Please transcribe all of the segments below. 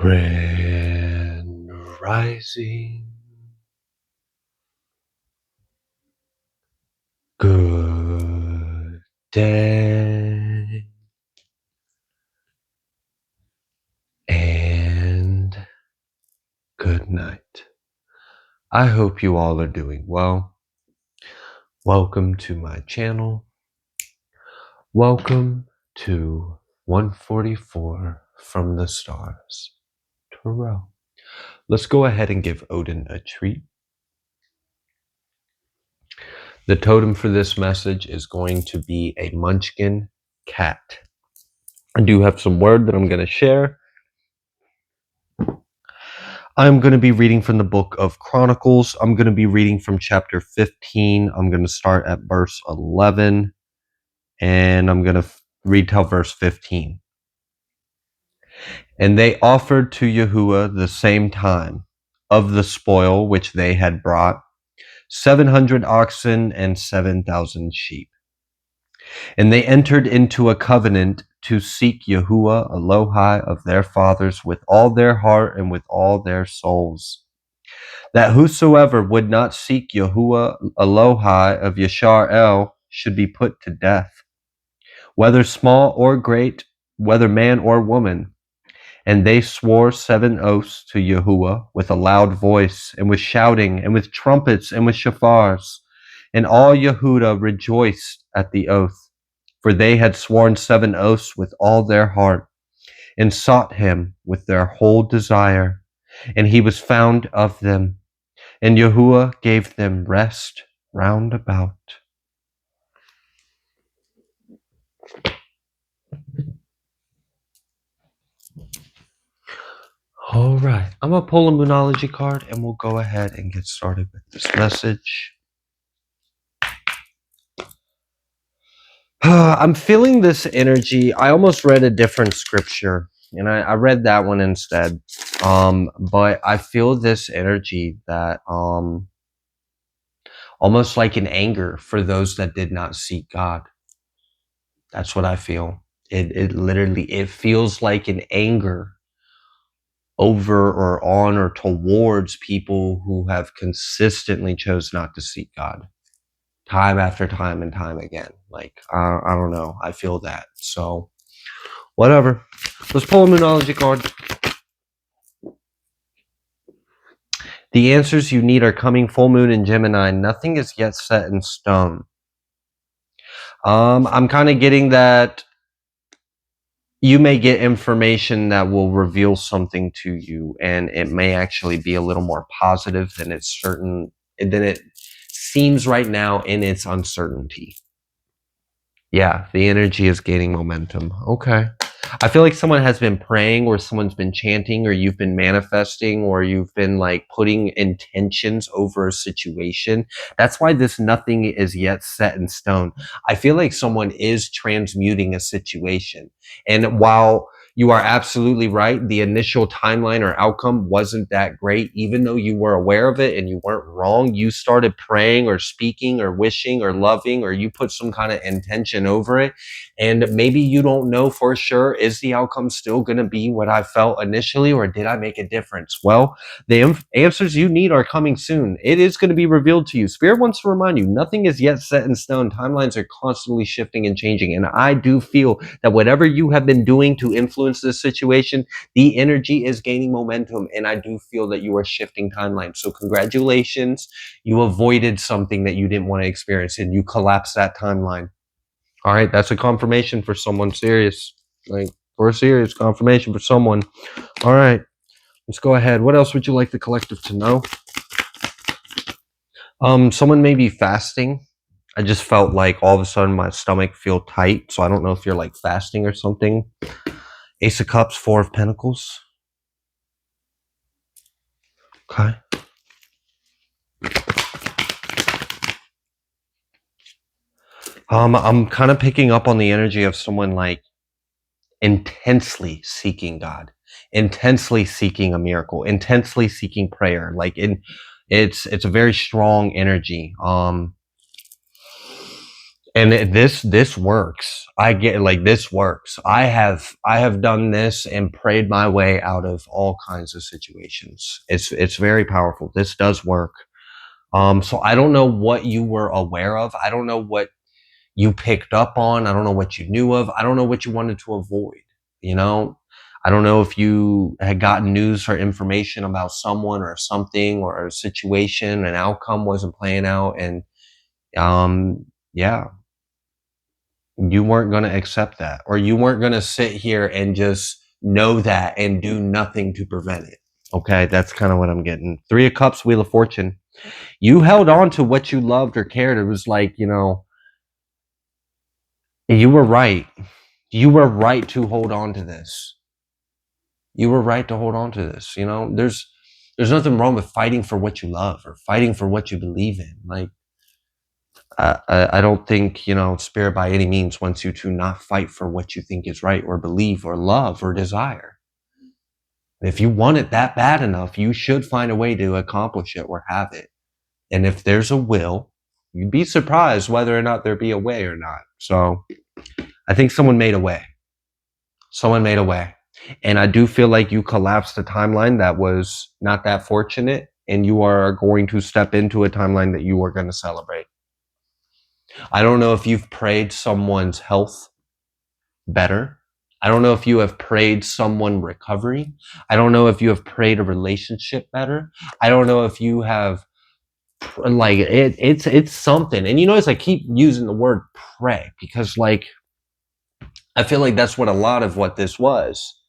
Grand Rising. Good day. And good night. I hope you all are doing well. Welcome to my channel. Welcome to 144 from the stars. Tarot. Let's go ahead and give Odin a treat. The totem for this message is going to be a munchkin cat. I do have some word that I'm going to share. I'm going to be reading from the book of Chronicles. I'm going to be reading from chapter 15. I'm going to start at verse 11 and I'm going to read till verse 15. And they offered to Yahuwah the same time of the spoil which they had brought, 700 oxen and 7,000 sheep. And they entered into a covenant to seek Yahuwah Elohai of their fathers with all their heart and with all their souls, that whosoever would not seek Yahuwah Elohai of Yashar El should be put to death, whether small or great, whether man or woman. And they swore 7 oaths to Yahuwah with a loud voice, and with shouting, and with trumpets, and with shofars. And all Yehudah rejoiced at the oath, for they had sworn 7 oaths with all their heart, and sought him with their whole desire. And he was found of them, and Yahuwah gave them rest round about. All right, I'm going to pull a Moonology card and we'll go ahead and get started with this message. I'm feeling this energy. I almost read a different scripture and I read that one instead. But I feel this energy that almost like an anger for those that did not seek God. That's what I feel. It literally, it feels like an anger over or on or towards people who have consistently chose not to seek God time after time and time again. Like, I don't know. I feel that. So, whatever. Let's pull a Moonology card. The answers you need are coming. Full moon in Gemini. Nothing is yet set in stone. I'm kind of getting that you may get information that will reveal something to you, and it may actually be a little more positive than it seems right now in its uncertainty. Yeah, the energy is gaining momentum. Okay. I feel like someone has been praying, or someone's been chanting, or you've been manifesting, or you've been like putting intentions over a situation. That's why this nothing is yet set in stone. I feel like someone is transmuting a situation. And while you are absolutely right, the initial timeline or outcome wasn't that great, even though you were aware of it and you weren't wrong. You started praying or speaking or wishing or loving, or you put some kind of intention over it. And maybe you don't know for sure, is the outcome still going to be what I felt initially, or did I make a difference? Well, the answers you need are coming soon. It is going to be revealed to you. Spirit wants to remind you, nothing is yet set in stone. Timelines are constantly shifting and changing. And I do feel that whatever you have been doing to influence this situation, the energy is gaining momentum. And I do feel that you are shifting timelines. So congratulations. You avoided something that you didn't want to experience, and you collapsed that timeline. All right, that's a confirmation for someone serious. Like, for a serious confirmation for someone. All right, let's go ahead. What else would you like the collective to know? Someone may be fasting. I just felt like all of a sudden my stomach feel tight, so I don't know if you're like fasting or something. Ace of Cups, 4 of Pentacles. Okay. I'm kind of picking up on the energy of someone like intensely seeking God, intensely seeking a miracle, intensely seeking prayer. Like it's a very strong energy. And this works. I get like this works. I have done this and prayed my way out of all kinds of situations. It's very powerful. This does work. So I don't know what you were aware of. I don't know what you picked up on. I don't know what you knew of. I don't know what you wanted to avoid. You know, I don't know if you had gotten news or information about someone or something or a situation, an outcome wasn't playing out, and yeah, you weren't going to accept that, or you weren't going to sit here and just know that and do nothing to prevent it. Okay, that's kind of what I'm getting. Three of Cups, Wheel of Fortune. You held on to what you loved or cared. It was like, you were right. You were right to hold on to this. You were right to hold on to this. There's nothing wrong with fighting for what you love or fighting for what you believe in. Like, I don't think, Spirit by any means wants you to not fight for what you think is right or believe or love or desire. If you want it that bad enough, you should find a way to accomplish it or have it. And if there's a will, you'd be surprised whether or not there be a way or not. So I think someone made a way. Someone made a way. And I do feel like you collapsed a timeline that was not that fortunate, and you are going to step into a timeline that you are going to celebrate. I don't know if you've prayed someone's health better. I don't know if you have prayed someone recovery. I don't know if you have prayed a relationship better. I don't know if you have like it's something. And notice I keep using the word pray because like I feel like that's what a lot of what this was.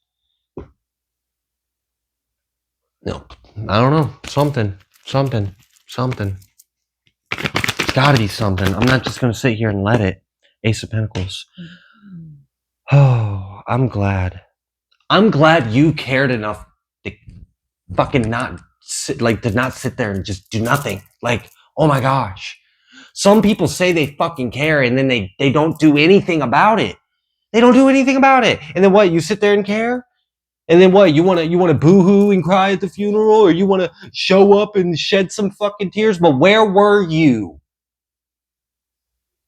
No, I don't know. Something. It's gotta be something. I'm not just gonna sit here and let it. Ace of Pentacles. Oh, I'm glad. I'm glad you cared enough to fucking not sit, like to not sit there and just do nothing. Like, oh my gosh. Some people say they fucking care and then they don't do anything about it. They don't do anything about it. And then what? You sit there and care? And then what? You wanna boo-hoo and cry at the funeral, or you wanna show up and shed some fucking tears? But where were you?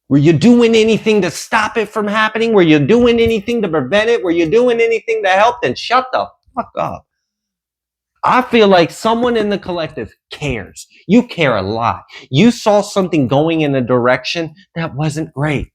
Were you doing anything to stop it from happening? Were you doing anything to prevent it? Were you doing anything to help? Then shut the fuck up. I feel like someone in the collective cares. You care a lot. You saw something going in a direction that wasn't great.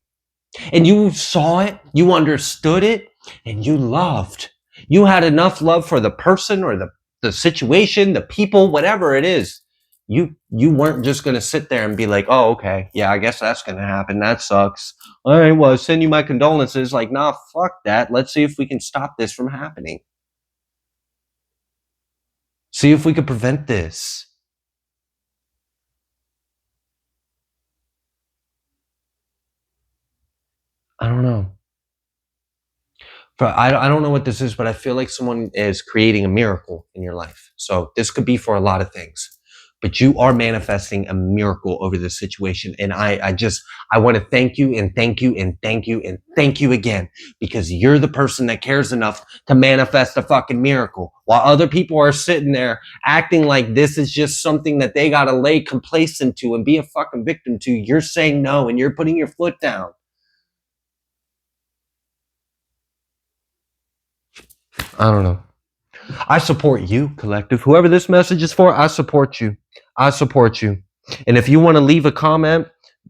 And you saw it, you understood it, and you loved. You had enough love for the person or the situation, the people, whatever it is. You weren't just going to sit there and be like, oh, okay, yeah, I guess that's going to happen. That sucks. All right, well, I send you my condolences. Like, nah, fuck that. Let's see if we can stop this from happening. See if we could prevent this. I don't know. But I don't know what this is, but I feel like someone is creating a miracle in your life. So this could be for a lot of things, but you are manifesting a miracle over this situation. And I want to thank you and thank you and thank you and thank you again, because you're the person that cares enough to manifest a fucking miracle, while other people are sitting there acting like this is just something that they got to lay complacent to and be a fucking victim to. You're saying no and you're putting your foot down. I don't know. I support you, collective. Whoever this message is for, I support you. I support you. And if you want to leave a comment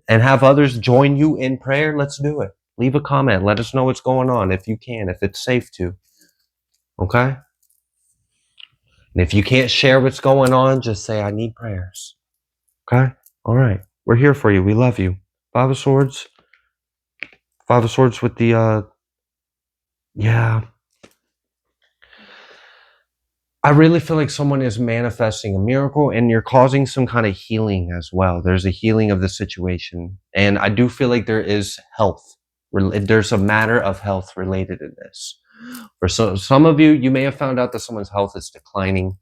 and have others join you in prayer, let's do it. Leave a comment. Let us know what's going on if you can, if it's safe to. Okay? And if you can't share what's going on, just say, I need prayers. Okay? All right. We're here for you. We love you. Five of Swords. Five of Swords with the, yeah. I really feel like someone is manifesting a miracle and you're causing some kind of healing as well. There's a healing of the situation. And I do feel like there is health. There's a matter of health related to this. For some of you, you may have found out that someone's health is declining.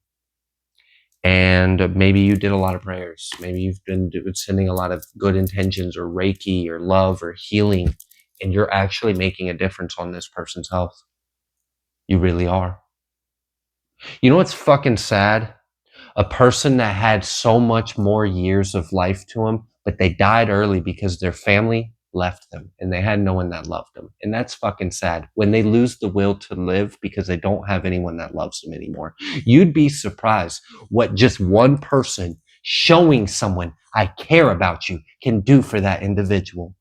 And maybe you did a lot of prayers. Maybe you've been sending a lot of good intentions or Reiki or love or healing. And you're actually making a difference on this person's health. You really are. You know what's fucking sad? A person that had so much more years of life to them, but they died early because their family left them and they had no one that loved them. And that's fucking sad when they lose the will to live because they don't have anyone that loves them anymore. You'd be surprised what just one person showing someone I care about you can do for that individual.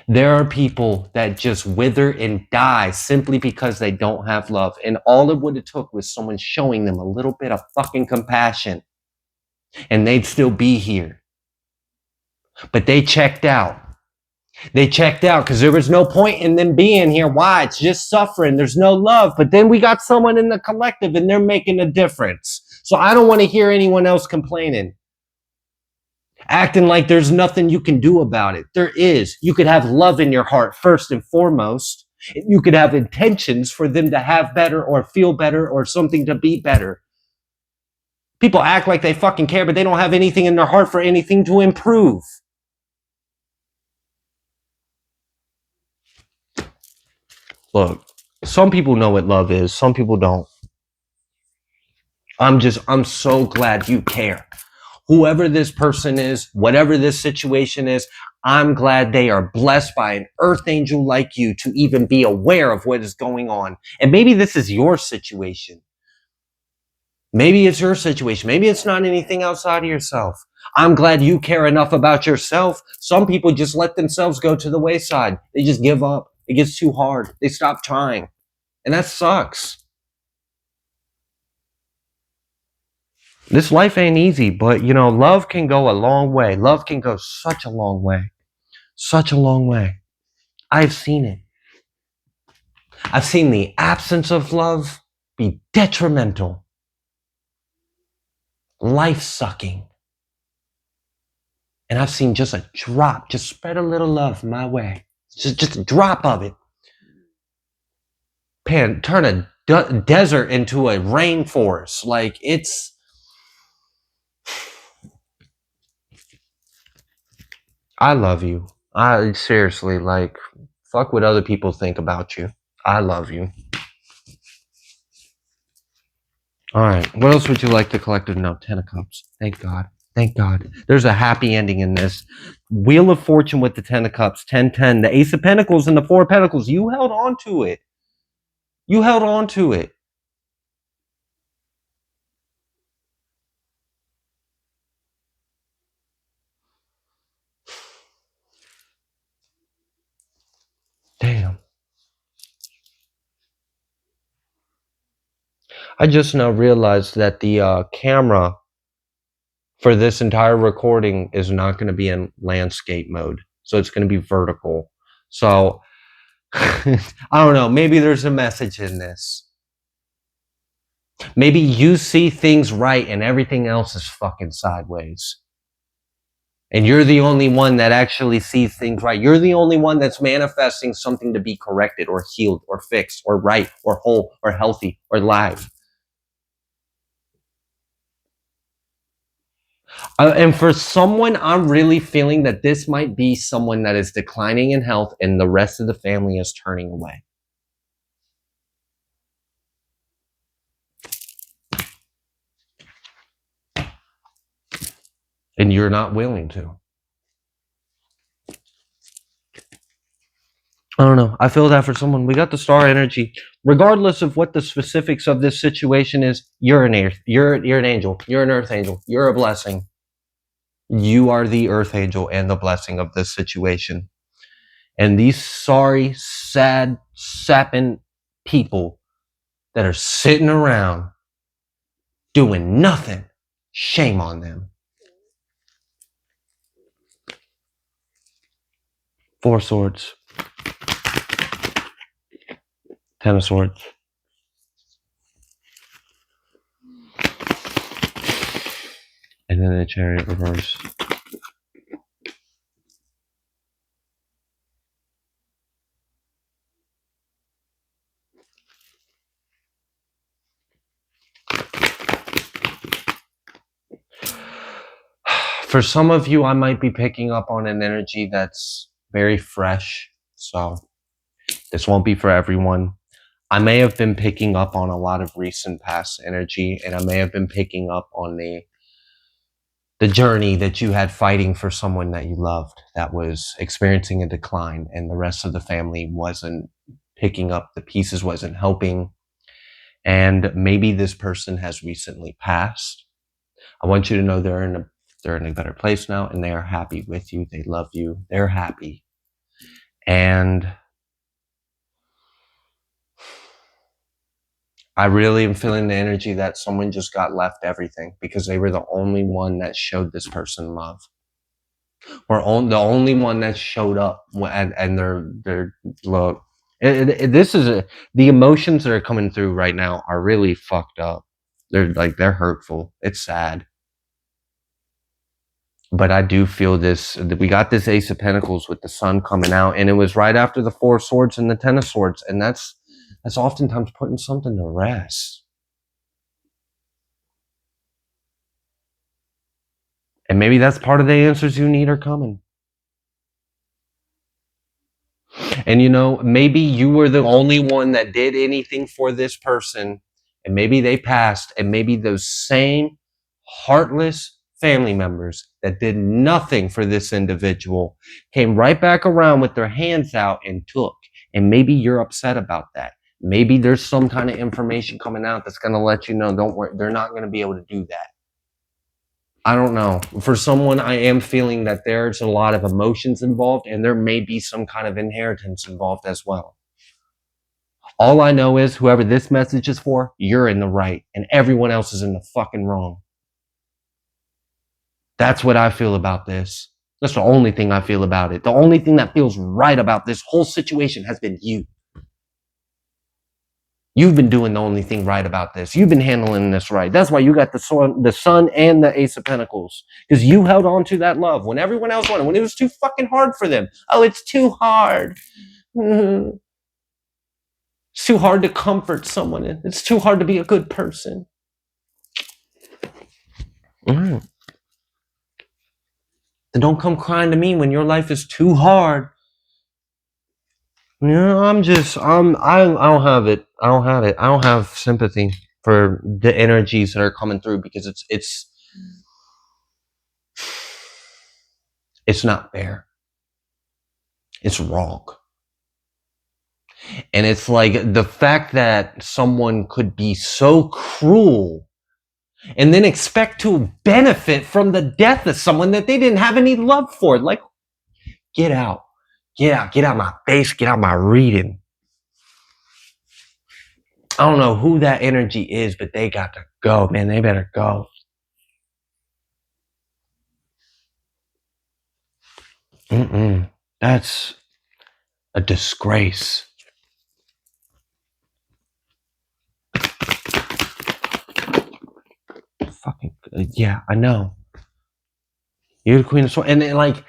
There are people that just wither and die simply because they don't have love. And all it would have took was someone showing them a little bit of fucking compassion and they'd still be here. But they checked out. They checked out because there was no point in them being here. Why? It's just suffering. There's no love. But then we got someone in the collective and they're making a difference. So I don't want to hear anyone else complaining. Acting like there's nothing you can do about it. There is. You could have love in your heart first and foremost. You could have intentions for them to have better or feel better or something to be better. People act like they fucking care, but they don't have anything in their heart for anything to improve. Look, some people know what love is. Some people don't. I'm so glad you care. Whoever this person is, whatever this situation is, I'm glad they are blessed by an earth angel like you to even be aware of what is going on. And maybe this is your situation. Maybe it's your situation. Maybe it's not anything outside of yourself. I'm glad you care enough about yourself. Some people just let themselves go to the wayside. They just give up. It gets too hard. They stop trying. And that sucks. This life ain't easy, but you know, love can go a long way. Love can go such a long way. Such a long way. I've seen it. I've seen the absence of love be detrimental, life-sucking. And I've seen just a drop, just spread a little love my way. Just a drop of it. Turn a desert into a rainforest. Like it's... I love you. I seriously, like, fuck what other people think about you. I love you. All right. What else would you like to collect? No, 10 of Cups. Thank God. Thank God. There's a happy ending in this. Wheel of Fortune with the 10 of Cups. 10, 10. The Ace of Pentacles and the Four of Pentacles. You held on to it. You held on to it. Damn. I just now realized that the camera for this entire recording is not going to be in landscape mode. So it's going to be vertical. So, I don't know. Maybe there's a message in this. Maybe you see things right and everything else is fucking sideways. And you're the only one that actually sees things right. You're the only one that's manifesting something to be corrected or healed or fixed or right or whole or healthy or live. And for someone, I'm really feeling that this might be someone that is declining in health and the rest of the family is turning away. And you're not willing to. I don't know. I feel that for someone. We got the star energy. Regardless of what the specifics of this situation is, you're an angel. You're an angel. You're an earth angel. You're a blessing. You are the earth angel and the blessing of this situation. And these sorry, sad, sapping people that are sitting around doing nothing, shame on them. 4 swords. 10 of swords. And then the chariot reverse. For some of you, I might be picking up on an energy that's very fresh. So this won't be for everyone. I may have been picking up on a lot of recent past energy, and I may have been picking up on the journey that you had fighting for someone that you loved that was experiencing a decline, and the rest of the family wasn't picking up the pieces, wasn't helping. And maybe this person has recently passed. I want you to know they're in a better place now, and they are happy with you. They love you. They're happy. And I really am feeling the energy that someone just got left everything because they were the only one that showed this person love, or the only one that showed up and their look. This is the emotions that are coming through right now are really fucked up. They're hurtful. It's sad. But I do feel this. We got this Ace of Pentacles with the sun coming out, and it was right after the Four of Swords and the Ten of Swords, and that's oftentimes putting something to rest. And maybe that's part of the answers you need are coming. And maybe you were the only one that did anything for this person, and maybe they passed, and maybe those same heartless family members that did nothing for this individual came right back around with their hands out and took. And maybe you're upset about that. Maybe there's some kind of information coming out that's going to let you know, don't worry, they're not going to be able to do that. I don't know. For someone, I am feeling that there's a lot of emotions involved, and there may be some kind of inheritance involved as well. All I know is whoever this message is for, you're in the right, and everyone else is in the fucking wrong. That's what I feel about this. That's the only thing I feel about it. The only thing that feels right about this whole situation has been you. You've been doing the only thing right about this. You've been handling this right. That's why you got the sun and the Ace of Pentacles. Because you held on to that love when everyone else wanted, when it was too fucking hard for them. Oh, it's too hard. It's too hard to comfort someone. It's too hard to be a good person. Then don't come crying to me when your life is too hard. I don't have it. I don't have it. I don't have sympathy for the energies that are coming through because it's not fair. It's wrong. And it's like the fact that someone could be so cruel and then expect to benefit from the death of someone that they didn't have any love for. Like, get out my face, get out my reading. I don't know who that energy is, but they got to go, man. They better go. That's a disgrace. Fucking, yeah, I know. You're the Queen of Swords. And like,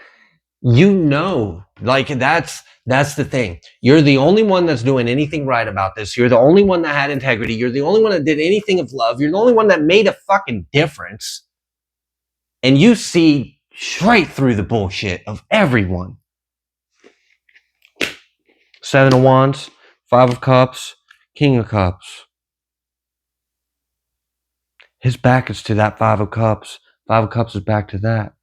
like that's the thing. You're the only one that's doing anything right about this. You're the only one that had integrity. You're the only one that did anything of love. You're the only one that made a fucking difference. And you see straight through the bullshit of everyone. Seven of Wands, Five of Cups, King of Cups. His back is to that Five of Cups. Five of Cups is back to that.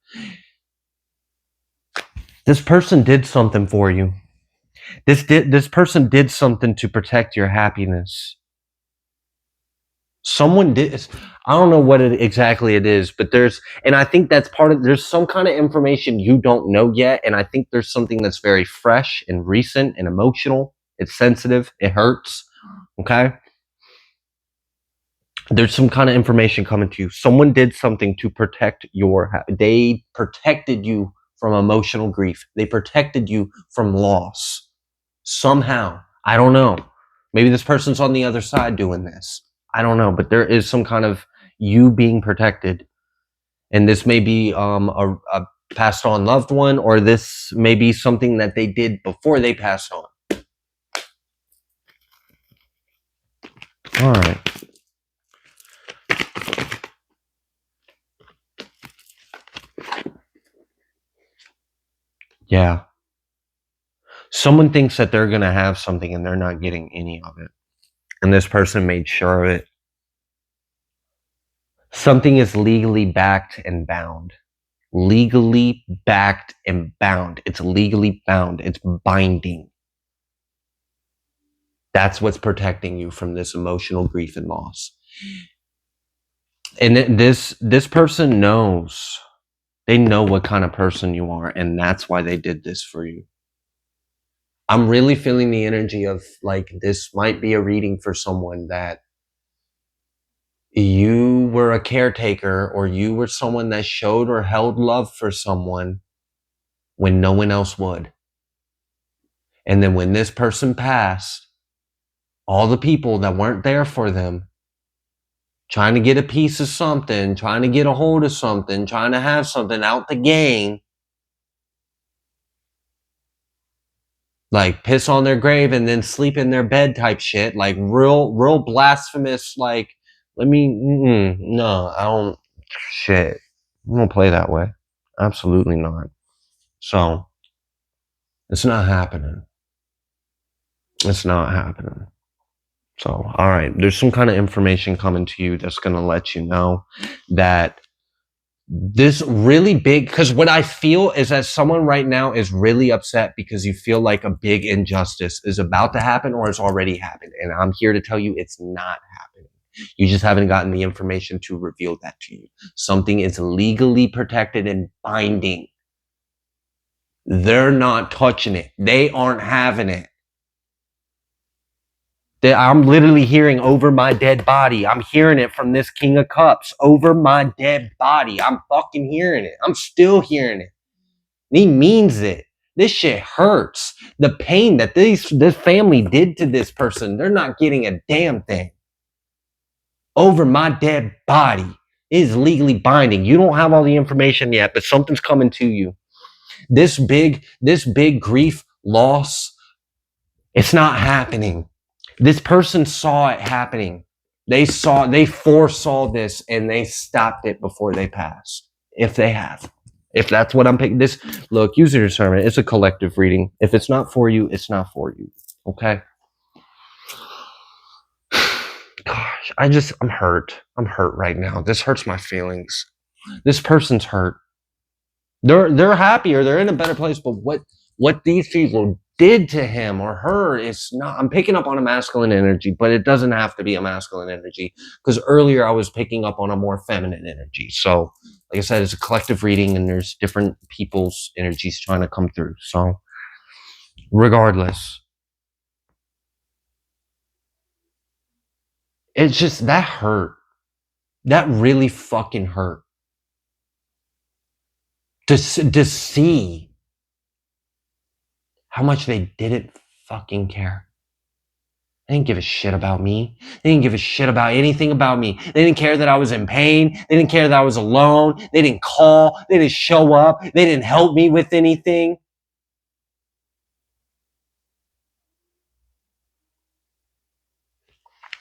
This person did something for you. This person did something to protect your happiness. Someone did. I don't know what exactly it is, but and I think that's there's some kind of information you don't know yet, and I think there's something that's very fresh and recent and emotional. It's sensitive. It hurts. Okay? There's some kind of information coming to you. Someone did something to protect they protected you from emotional grief. They protected you from loss. Somehow. I don't know. Maybe this person's on the other side doing this. I don't know, but there is some kind of you being protected. And this may be a passed on loved one, or this may be something that they did before they passed on. All right. Yeah. Someone thinks that they're going to have something and they're not getting any of it. And this person made sure of it. Something is legally backed and bound. Legally backed and bound. It's legally bound. It's binding. That's what's protecting you from this emotional grief and loss. And this person knows. They know what kind of person you are, and that's why they did this for you. I'm really feeling the energy of like this might be a reading for someone that you were a caretaker or you were someone that showed or held love for someone when no one else would. And then when this person passed, all the people that weren't there for them, trying to get a piece of something, trying to get a hold of something, trying to have something out the game, like piss on their grave and then sleep in their bed type shit, like real blasphemous, like, no, I don't, shit. I don't play that way. Absolutely not. So, it's not happening. It's not happening. So, all right, there's some kind of information coming to you that's going to let you know that this really big, because what I feel is that someone right now is really upset because you feel like a big injustice is about to happen or has already happened. And I'm here to tell you it's not happening. You just haven't gotten the information to reveal that to you. Something is legally protected and binding. They're not touching it. They aren't having it. I'm literally hearing over my dead body. I'm hearing it from this King of Cups over my dead body. I'm fucking hearing it. I'm still hearing it. And he means it. This shit hurts. The pain that this family did to this person, they're not getting a damn thing. Over my dead body is legally binding. You don't have all the information yet, but something's coming to you. This big grief, loss, it's not happening. This person saw it happening. They foresaw this and they stopped it before they passed. If they have. If that's what I'm picking. This, look, use your discernment. It's a collective reading. If it's not for you, it's not for you. Okay? Gosh, I'm hurt. I'm hurt right now. This hurts my feelings. This person's hurt. They're happy or they're in a better place, but what these people did to him or her is not. I'm picking up on a masculine energy, but it doesn't have to be a masculine energy because earlier I was picking up on a more feminine energy. So, like I said, it's a collective reading and there's different people's energies trying to come through. So, regardless, it's just that hurt. That really fucking hurt to see how much they didn't fucking care. They didn't give a shit about me. They didn't give a shit about anything about me. They didn't care that I was in pain. They didn't care that I was alone. They didn't call. They didn't show up. They didn't help me with anything.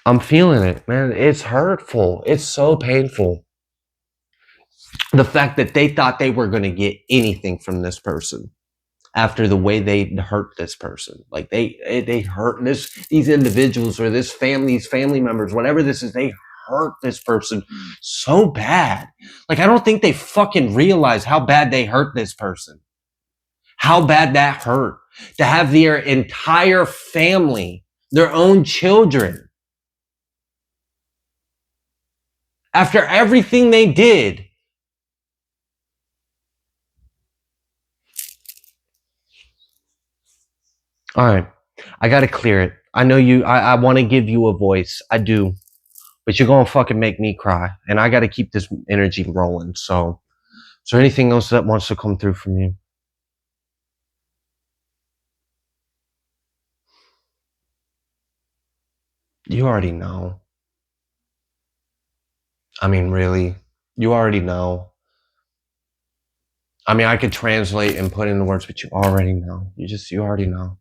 I'm feeling it, man. It's hurtful. It's so painful. The fact that they thought they were going to get anything from this person after the way they hurt this person. Like they hurt these individuals or this family's family members, whatever this is, they hurt this person so bad. Like I don't think they fucking realize how bad they hurt this person. How bad that hurt to have their entire family, their own children, after everything they did. All right. I got to clear it. I know I want to give you a voice. I do. But you're going to fucking make me cry. And I got to keep this energy rolling. So, is there anything else that wants to come through from you? You already know. I mean, really, you already know. I mean, I could translate and put in the words, but you already know. You already know.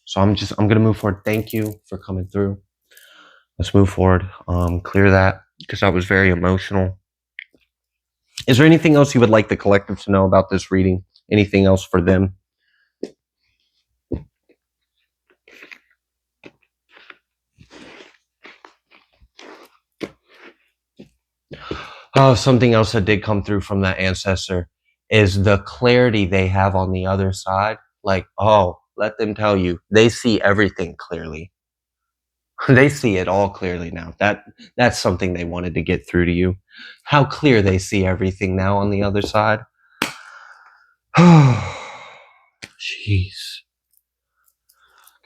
So I'm going to move forward. Thank you for coming through. Let's move forward. Clear that because I was very emotional. Is there anything else you would like the collective to know about this reading? Anything else for them? Oh, something else that did come through from that ancestor is the clarity they have on the other side. Like, oh, let them tell you, they see everything clearly. They see it all clearly now. That's something they wanted to get through to you. How clear they see everything now on the other side. Jeez.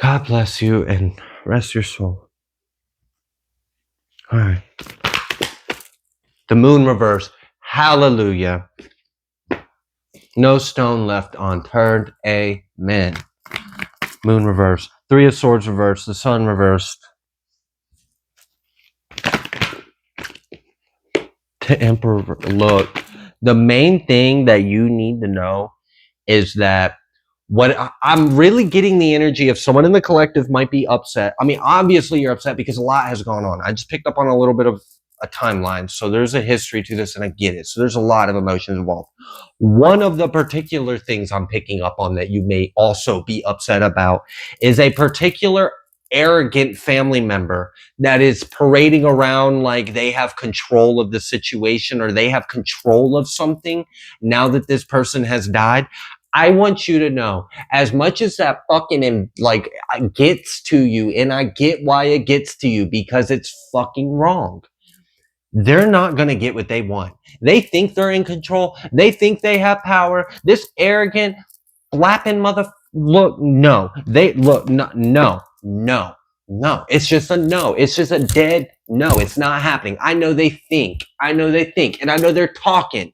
God bless you and rest your soul. All right. The moon reverse. Hallelujah. No stone left unturned. Amen. Moon reverse. Three of Swords reversed. The sun reversed. The Emperor. Look, the main thing that you need to know is that I'm really getting the energy of someone in the collective might be upset. I mean, obviously you're upset because a lot has gone on. I just picked up on a little bit of a timeline. So there's a history to this and I get it. So there's a lot of emotions involved. One of the particular things I'm picking up on that you may also be upset about is a particular arrogant family member that is parading around like they have control of the situation or they have control of something now that this person has died. I want you to know, as much as that fucking like gets to you, and I get why it gets to you because it's fucking wrong. They're not going to get what they want. They think they're in control. They think they have power. This arrogant, flapping look, no. They look, no. It's just a no. It's just a dead no. It's not happening. I know they think. And I know they're talking.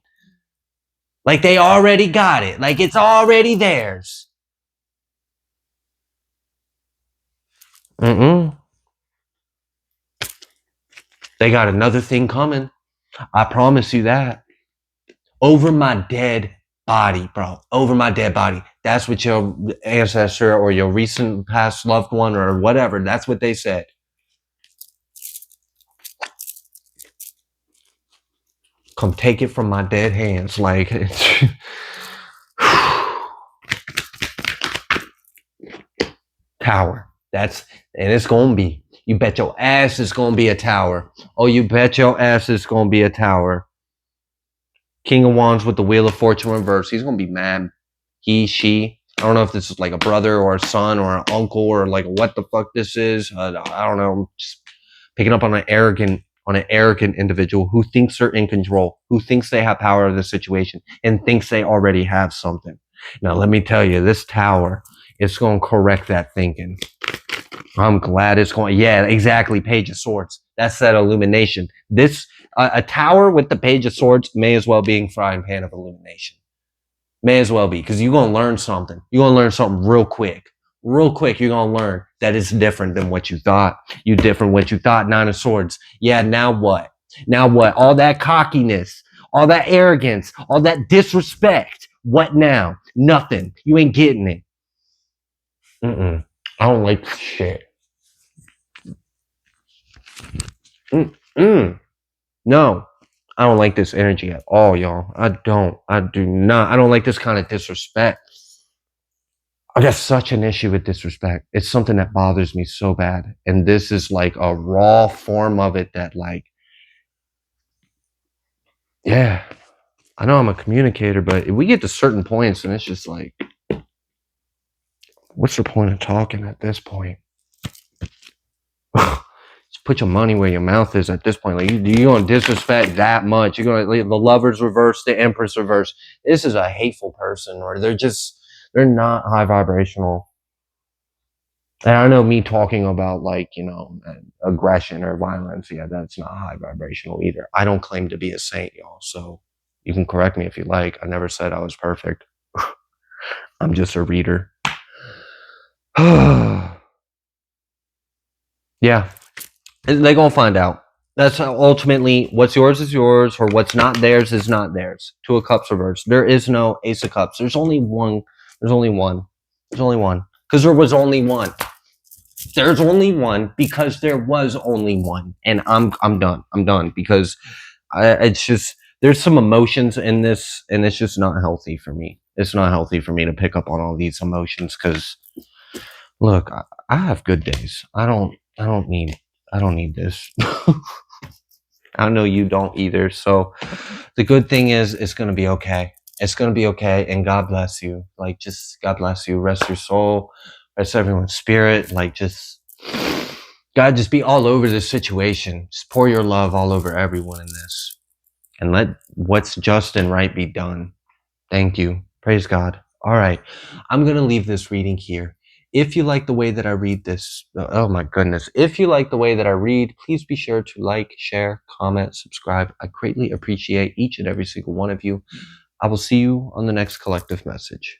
Like they already got it. Like it's already theirs. Mm-mm. They got another thing coming. I promise you that. Over my dead body, bro. Over my dead body. That's what your ancestor or your recent past loved one or whatever, that's what they said. Come take it from my dead hands. Like, tower. And it's going to be. You bet your ass it's going to be a tower. Oh, you bet your ass it's going to be a tower. King of Wands with the Wheel of Fortune reverse. He's going to be mad. He, she. I don't know if this is like a brother or a son or an uncle or like what the fuck this is. I don't know. I'm just picking up on an arrogant individual who thinks they're in control, who thinks they have power of the situation and thinks they already have something. Now, let me tell you, this tower is going to correct that thinking. I'm glad it's going. Yeah, exactly. Page of Swords. That's that illumination. This a tower with the Page of Swords may as well be a frying pan of illumination. May as well be because you're gonna learn something. You're gonna learn something real quick. Real quick, you're gonna learn that it's different than what you thought. You different what you thought. Nine of Swords. Yeah. Now what? Now what? All that cockiness, all that arrogance, all that disrespect. What now? Nothing. You ain't getting it. Mm-mm. I don't like this shit. Mm-mm. No, I don't like this energy at all, y'all. I do not. I don't like this kind of disrespect. I got such an issue with disrespect. It's something that bothers me so bad. And this is like a raw form of it that like, yeah, I know I'm a communicator, but if we get to certain points and it's just like, what's the point of talking at this point? Just put your money where your mouth is at this point. Like you're going to disrespect that much. You're going to the lovers reverse, the empress reverse. This is a hateful person, or they're not high vibrational. And I know me talking about like, aggression or violence. Yeah, that's not high vibrational either. I don't claim to be a saint, y'all. So you can correct me if you like. I never said I was perfect. I'm just a reader. Yeah. They're going to find out. That's ultimately what's yours is yours, or what's not theirs is not theirs. Two of Cups reverse. There is no Ace of Cups. There's only one. There's only one. There's only one. Because there was only one. There's only one because there was only one. And I'm done. I'm done because it's just, there's some emotions in this and it's just not healthy for me. It's not healthy for me to pick up on all these emotions because look, I have good days. I don't need this. I know you don't either. So the good thing is it's going to be okay. It's going to be okay. And God bless you. Like, just God bless you. Rest your soul. Rest everyone's spirit. Like, just God, just be all over this situation. Just pour your love all over everyone in this. And let what's just and right be done. Thank you. Praise God. All right. I'm going to leave this reading here. If you like the way that I read this, oh my goodness. If you like the way that I read, please be sure to like, share, comment, subscribe. I greatly appreciate each and every single one of you. I will see you on the next collective message.